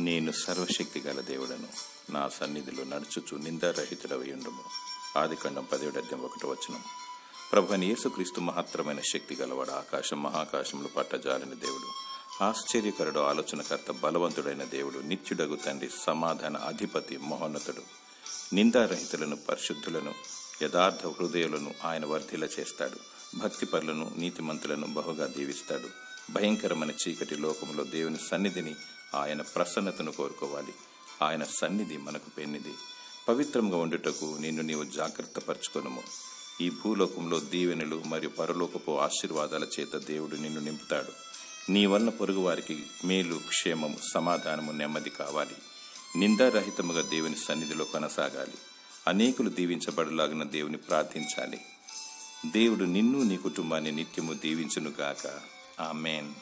నేను సర్వశక్తి గల దేవుడను, నా సన్నిధిలో నడుచుచు నిందారహితుడవై ఉండుము. ఆదికాండం 10:1 ప్రభువైన యేసుక్రీస్తు మహత్తరమైన శక్తి గలవాడు, ఆకాశం మహాకాశములు పట్టజాలని దేవుడు, ఆశ్చర్యకరుడు, ఆలోచనకర్త, బలవంతుడైన దేవుడు, నిత్యుడగు తండ్రి, సమాధాన అధిపతి, మహోన్నతుడు. నిందారహితులను, పరిశుద్ధులను, యథార్థ హృదయులను ఆయన వర్ధిల్ల చేస్తాడు. భక్తిపరులను, నీతిమంతులను బహుగా దీవిస్తాడు. భయంకరమైన చీకటి లోకంలో దేవుని సన్నిధిని, ఆయన ప్రసన్నతను కోరుకోవాలి. ఆయన సన్నిధి మనకు పెన్నిది. పవిత్రంగా ఉండుటకు నిన్ను నీవు జాగ్రత్త పరచుకొనుము. ఈ భూలోకంలో దీవెనలు మరియు పరలోకపు ఆశీర్వాదాల చేత దేవుడు నిన్ను నింపుతాడు. నీ వలన పొరుగు వారికి మేలు, క్షేమము, సమాధానము, నెమ్మది కావాలి. నిందారహితముగా దేవుని సన్నిధిలో కొనసాగాలి. అనేకులు దీవించబడులాగిన దేవుని ప్రార్థించాలి. దేవుడు నిన్ను, నీ కుటుంబాన్ని నిత్యము దీవించునుగాక. ఆమేన్.